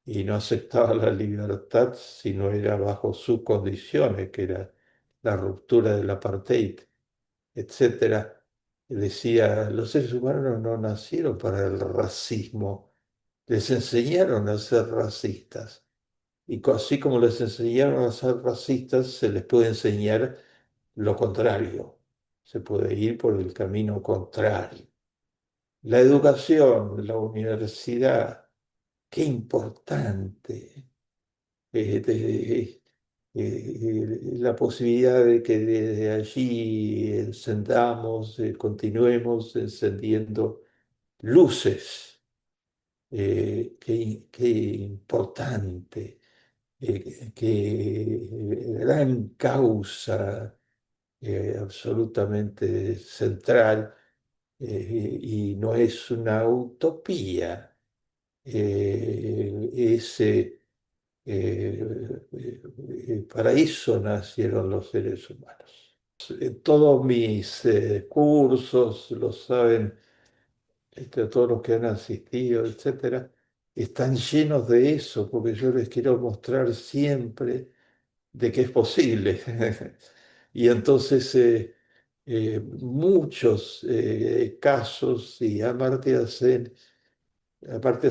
S1: y no aceptaba la libertad si no era bajo sus condiciones, que era la ruptura del apartheid, etcétera. Decía, los seres humanos no nacieron para el racismo, les enseñaron a ser racistas. Y así como les enseñaron a ser racistas, se les puede enseñar lo contrario. Se puede ir por el camino contrario. La educación, la universidad, qué importante. La posibilidad de que desde allí encendamos, continuemos encendiendo luces. Qué importante, qué gran causa, absolutamente central, y no es una utopía, es, para eso nacieron los seres humanos. Todos mis cursos, lo saben, todos los que han asistido, etcétera, están llenos de eso, porque yo les quiero mostrar siempre de que es posible. Y entonces muchos casos, y aparte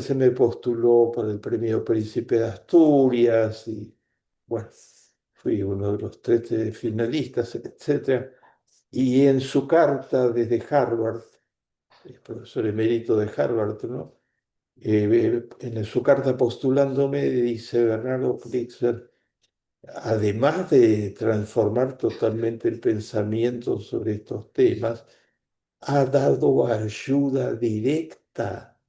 S1: se me postuló para el premio Príncipe de Asturias, y bueno, fui uno de los tres finalistas, etcétera. Y en su carta desde Harvard, el profesor emérito de Harvard, ¿no? En su carta postulándome dice Bernardo Klitzer, además de transformar totalmente el pensamiento sobre estos temas, ha dado ayuda directa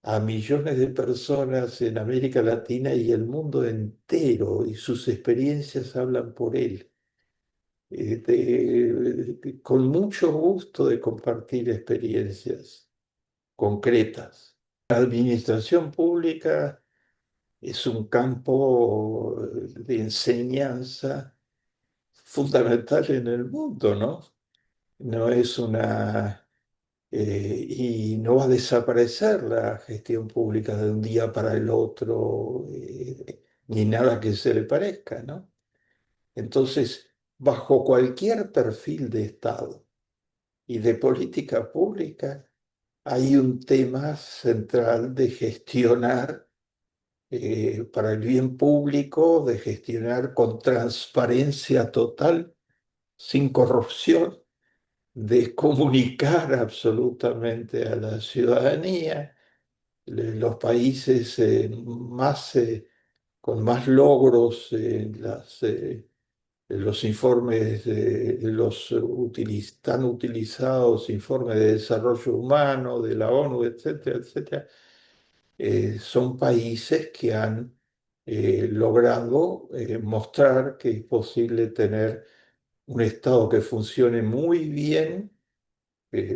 S1: a millones de personas en América Latina y el mundo entero, y sus experiencias hablan por él. Con mucho gusto de compartir experiencias concretas. La administración pública es un campo de enseñanza fundamental en el mundo, ¿no? No es y no va a desaparecer la gestión pública de un día para el otro, ni nada que se le parezca, ¿no? Entonces, bajo cualquier perfil de Estado y de política pública, hay un tema central de gestionar para el bien público, de gestionar con transparencia total, sin corrupción, de comunicar absolutamente a la ciudadanía. Los países con más logros en los informes, tan utilizados informes de desarrollo humano de la ONU, etcétera, etcétera, son países que han logrado mostrar que es posible tener un Estado que funcione muy bien,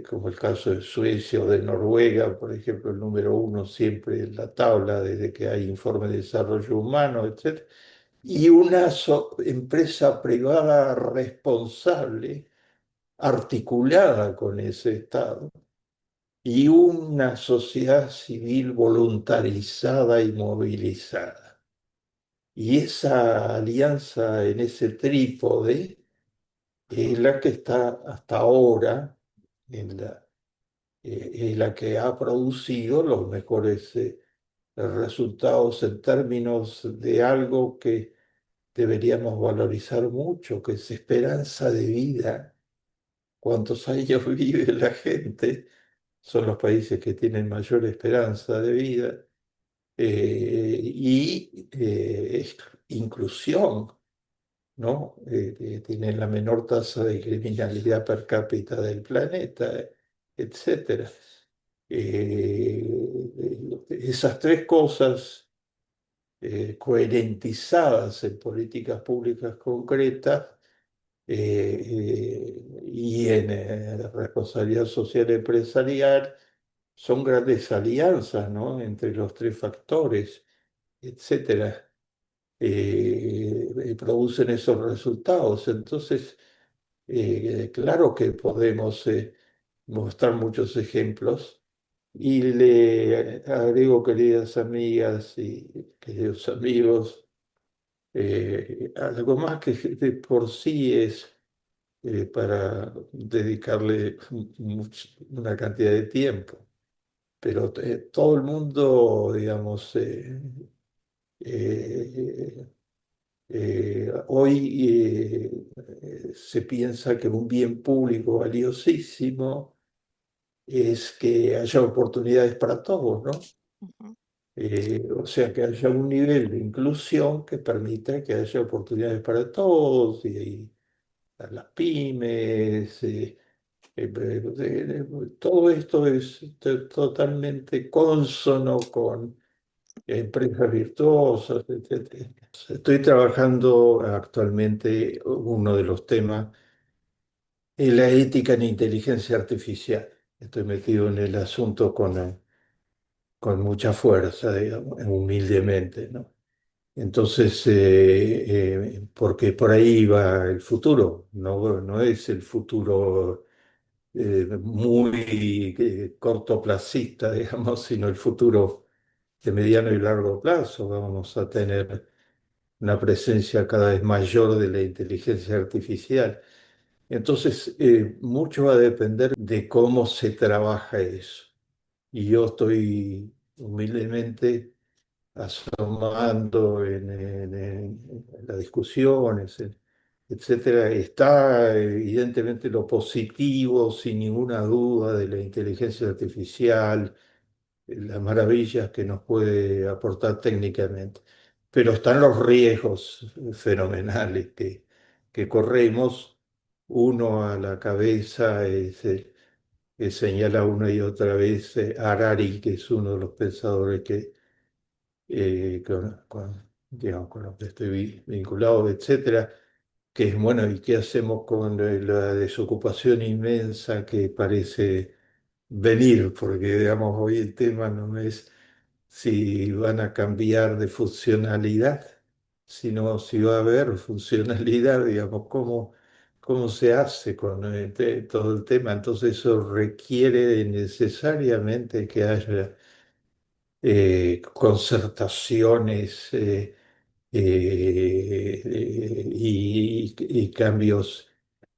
S1: como el caso de Suecia o de Noruega, por ejemplo, el número uno siempre en la tabla desde que hay informe de desarrollo humano, etc. Y una empresa privada responsable, articulada con ese Estado, y una sociedad civil voluntarizada y movilizada. Y esa alianza en ese trípode es la que está hasta ahora en la que ha producido los mejores resultados en términos de algo que deberíamos valorizar mucho, que es esperanza de vida. ¿Cuántos años vive la gente? Son los países que tienen mayor esperanza de vida. Y inclusión, ¿no? Tienen la menor tasa de criminalidad per cápita del planeta, etcétera. Esas tres cosas coherentizadas en políticas públicas concretas y en responsabilidad social empresarial son grandes alianzas, ¿no? Entre los tres factores, etcétera, producen esos resultados. Entonces, claro que podemos mostrar muchos ejemplos Y le agrego, queridas amigas y queridos amigos, algo más que de por sí es para dedicarle una cantidad de tiempo. Pero todo el mundo, digamos, eh, hoy se piensa que un bien público valiosísimo es que haya oportunidades para todos, ¿no?
S2: Ujú,
S1: O sea, que haya un nivel de inclusión que permita que haya oportunidades para todos y a las pymes. Todo esto es totalmente consono con empresas virtuosas, etcétera. Estoy trabajando actualmente uno de los temas es la ética en inteligencia artificial. Estoy metido en el asunto con mucha fuerza, digamos, humildemente, ¿no? Entonces, porque por ahí va el futuro, no es el futuro muy cortoplacista, digamos, sino el futuro de mediano y largo plazo. Vamos a tener una presencia cada vez mayor de la inteligencia artificial. Entonces, mucho va a depender de cómo se trabaja eso. Y yo estoy humildemente asomando en las discusiones, etcétera. Está evidentemente lo positivo, sin ninguna duda, de la inteligencia artificial, las maravillas que nos puede aportar técnicamente. Pero están los riesgos fenomenales que corremos. Uno a la cabeza es el que señala una y otra vez Harari, que es uno de los pensadores digamos, con los que estoy vinculado, etcétera, que es bueno, ¿y qué hacemos con la desocupación inmensa que parece venir? Porque, digamos, hoy el tema no es si van a cambiar de funcionalidad, sino si va a haber funcionalidad, digamos, cómo se hace con todo el tema. Entonces eso requiere necesariamente que haya concertaciones y cambios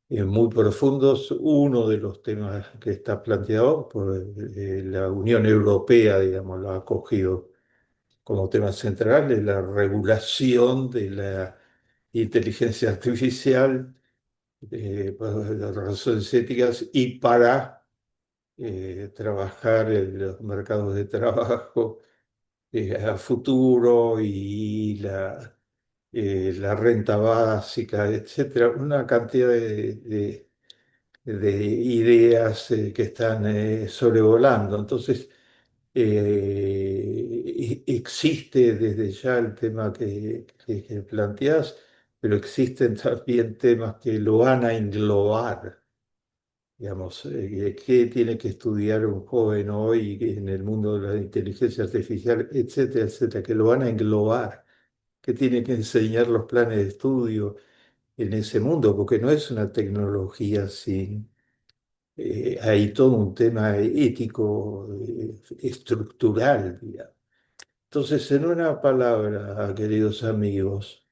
S1: muy profundos. Uno de los temas que está planteado por la Unión Europea, digamos, lo ha acogido como tema central, es la regulación de la inteligencia artificial por las razones éticas y para trabajar en los mercados de trabajo a futuro y la renta básica, etcétera, una cantidad de ideas que están sobrevolando. Entonces, existe desde ya el tema que planteás, pero existen también temas que lo van a englobar. Digamos, qué tiene que estudiar un joven hoy en el mundo de la inteligencia artificial, etcétera, etcétera, que lo van a englobar, qué tiene que enseñar los planes de estudio en ese mundo, porque no es una tecnología sin, hay todo un tema ético, estructural, digamos. Entonces, en una palabra, queridos amigos,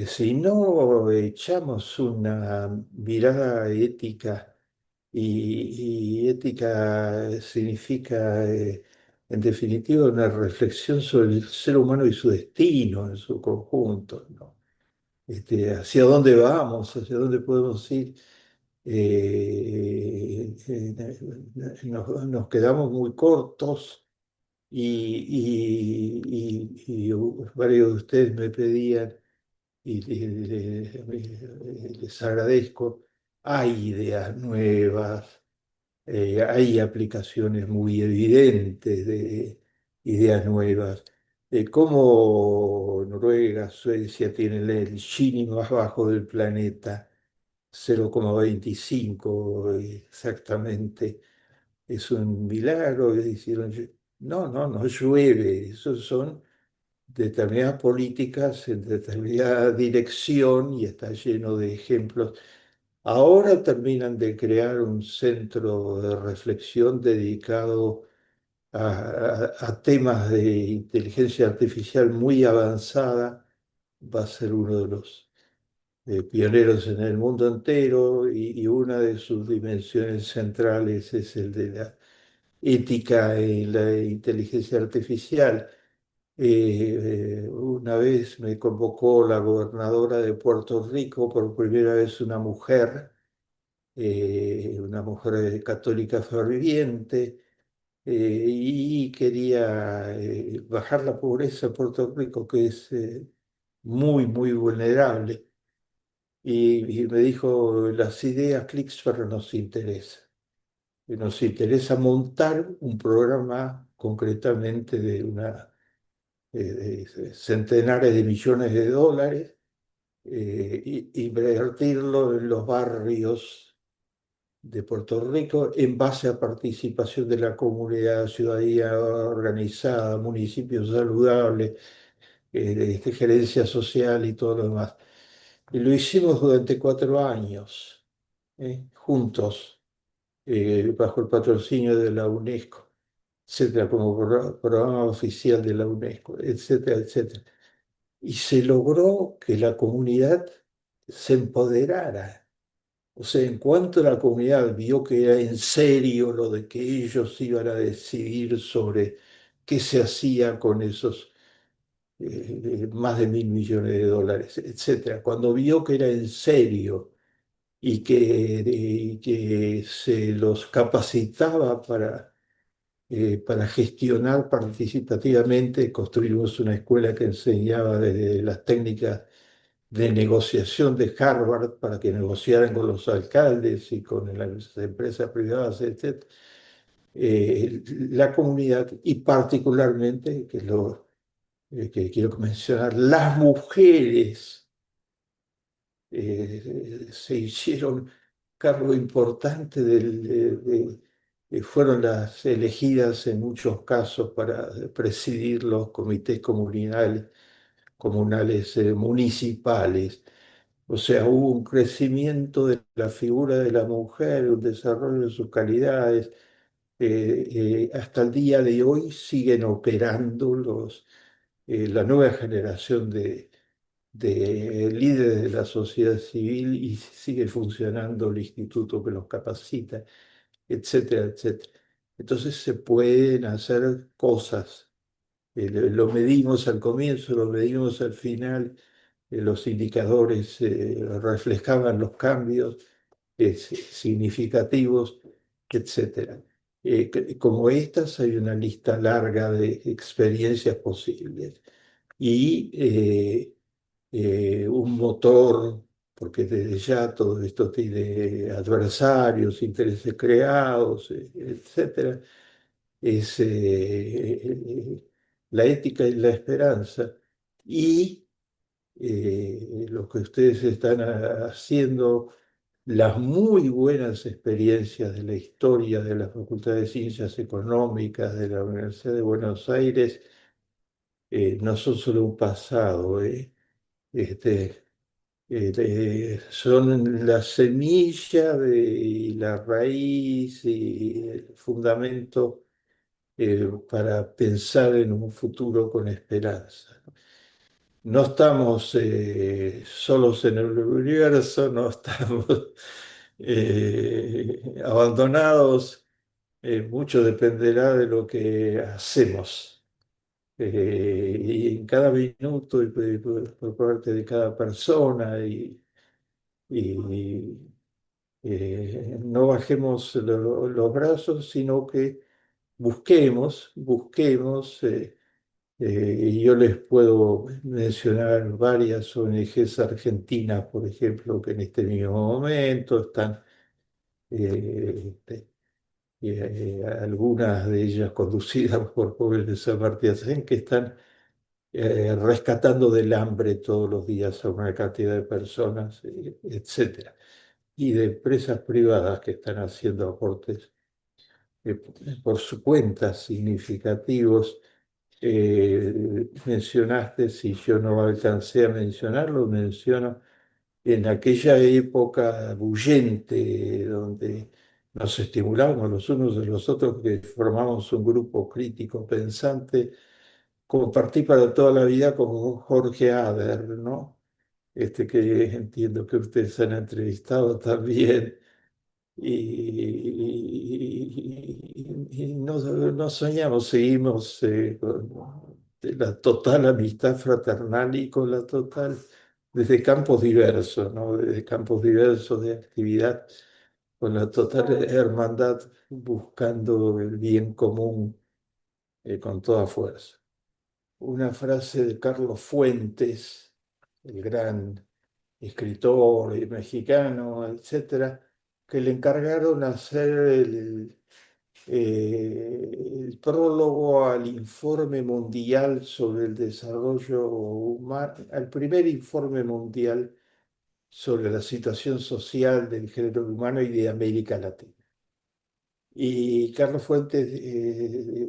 S1: si no echamos una mirada ética, y ética significa, en definitiva, una reflexión sobre el ser humano y su destino en su conjunto, ¿no? Hacia dónde vamos, hacia dónde podemos ir. Nos quedamos muy cortos y varios de ustedes me pedían y les agradezco. Hay ideas nuevas, hay aplicaciones muy evidentes de ideas nuevas. Como Noruega, Suecia tienen el Gini más bajo del planeta, 0,25 exactamente. Es un milagro que hicieron. No, no, no llueve. Esos son determinadas políticas en determinada dirección y está lleno de ejemplos. Ahora terminan de crear un centro de reflexión dedicado a temas de inteligencia artificial muy avanzada, va a ser uno de los pioneros en el mundo entero y una de sus dimensiones centrales es el de la ética en la inteligencia artificial. Una vez me convocó la gobernadora de Puerto Rico, por primera vez una mujer católica ferviente, y quería bajar la pobreza en Puerto Rico, que es muy, muy vulnerable. Y me dijo, las ideas Clicksfare nos interesan. Y nos interesa montar un programa concretamente de de centenares de millones de dólares, y invertirlo en los barrios de Puerto Rico en base a participación de la comunidad, ciudadanía organizada, municipios saludables, gerencia social y todo lo demás. Y lo hicimos durante 4 años, juntos, bajo el patrocinio de la UNESCO, etcétera, como programa oficial de la UNESCO, etcétera, etcétera. Y se logró que la comunidad se empoderara. O sea, en cuanto la comunidad vio que era en serio lo de que ellos iban a decidir sobre qué se hacía con esos más de 1.000 millones de dólares, etcétera, cuando vio que era en serio y que se los capacitaba para gestionar participativamente, construimos una escuela que enseñaba desde las técnicas de negociación de Harvard para que negociaran con los alcaldes y con las empresas privadas, etc. La comunidad y particularmente, que es lo que quiero mencionar, las mujeres se hicieron cargo importante fueron las elegidas en muchos casos para presidir los comités comunales municipales. O sea, hubo un crecimiento de la figura de la mujer, un desarrollo de sus calidades. Hasta el día de hoy siguen operando la nueva generación de líderes de la sociedad civil y sigue funcionando el instituto que los capacita, etcétera, etcétera. Entonces se pueden hacer cosas. Lo medimos al comienzo, lo medimos al final, los indicadores reflejaban los cambios significativos, etcétera. Como estas, hay una lista larga de experiencias posibles. Y un motor, porque desde ya todo esto tiene adversarios, intereses creados, etcétera, es la ética y la esperanza. Y lo que ustedes están haciendo, las muy buenas experiencias de la historia de la Facultad de Ciencias Económicas de la Universidad de Buenos Aires, no son solo un pasado, este, son la semilla y la raíz y el fundamento para pensar en un futuro con esperanza. No estamos solos en el universo, no estamos abandonados. Mucho dependerá de lo que hacemos. Y en cada minuto y por parte de cada persona y, no bajemos los brazos, sino que busquemos. Y yo les puedo mencionar varias ONGs argentinas, por ejemplo, que en este mismo momento están, algunas de ellas conducidas por jóvenes de San Martín, que están rescatando del hambre todos los días a una cantidad de personas, etcétera. Y de empresas privadas que están haciendo aportes eh, por su cuenta significativos. Mencionaste, si yo no alcancé a mencionarlo, menciono en aquella época bullente donde nos estimulamos los unos a los otros, que formamos un grupo crítico pensante. Compartí para toda la vida con Jorge Ader, ¿no? Que entiendo que ustedes han entrevistado también. Y no soñamos, seguimos con la total amistad fraternal y con la total, desde campos diversos, ¿no? Desde campos diversos de actividad, con la total hermandad, buscando el bien común con toda fuerza. Una frase de Carlos Fuentes, el gran escritor mexicano, etcétera, que le encargaron hacer el prólogo al informe mundial sobre el desarrollo humano, al primer informe mundial sobre la situación social del género humano y de América Latina. Y Carlos Fuentes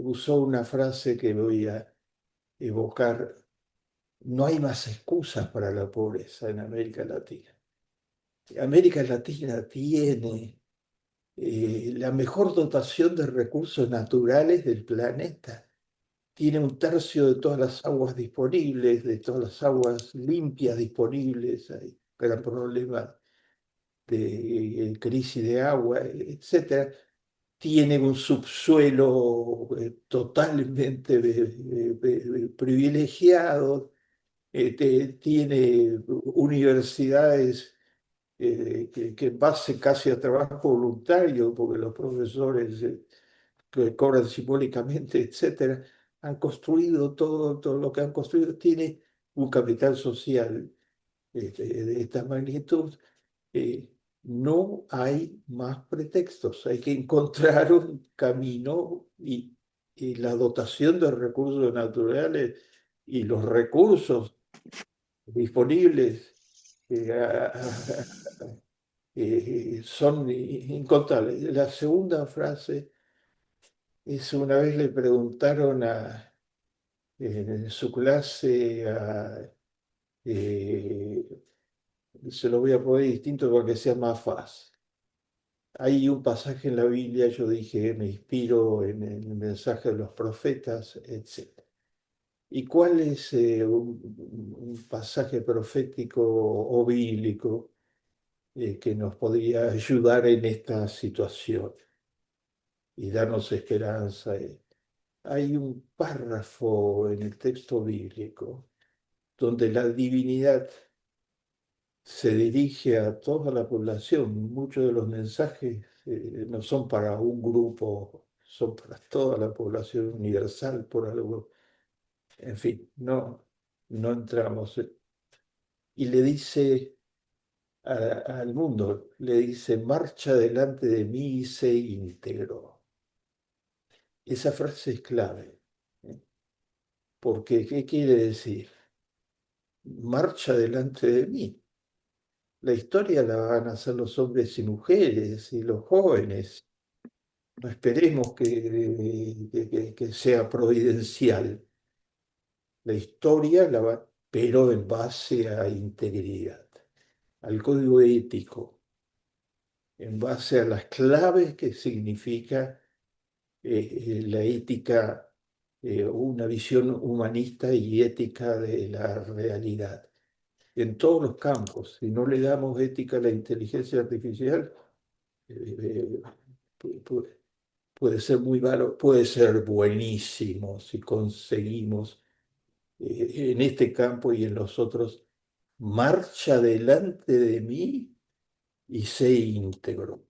S1: usó una frase que voy a evocar: no hay más excusas para la pobreza en América Latina. América Latina tiene la mejor dotación de recursos naturales del planeta. Tiene un tercio de todas las aguas disponibles, de todas las aguas limpias disponibles. Hay gran problema de crisis de agua, etcétera. Tiene un subsuelo totalmente privilegiado. Tiene universidades que en base casi a trabajo voluntario, porque los profesores que cobran simbólicamente, etcétera, han construido todo lo que han construido, tiene un capital social de esta magnitud. eh, no hay más pretextos, hay que encontrar un camino y la dotación de recursos naturales y los recursos disponibles son incontables. La segunda frase es: una vez le preguntaron en su clase eh, se lo voy a poner distinto para que sea más fácil. Hay un pasaje en la Biblia, yo dije, me inspiro en el mensaje de los profetas, etc. ¿Y cuál es un pasaje profético o bíblico que nos podría ayudar en esta situación y darnos esperanza? Hay un párrafo en el texto bíblico donde la divinidad se dirige a toda la población. Muchos de los mensajes no son para un grupo, son para toda la población universal por algo. En fin, no entramos. Y le dice al mundo, le dice: marcha delante de mí y sé íntegro. Esa frase es clave, ¿eh? Porque ¿qué quiere decir? Marcha delante de mí. La historia la van a hacer los hombres y mujeres y los jóvenes. No esperemos que sea providencial. La historia la va, pero en base a integridad, al código ético, en base a las claves que significa la ética, una visión humanista y ética de la realidad. En todos los campos, si no le damos ética a la inteligencia artificial, eh, pu- pu- puede ser muy malo, puede ser buenísimo si conseguimos en este campo y en los otros: marcha delante de mí y sé íntegro.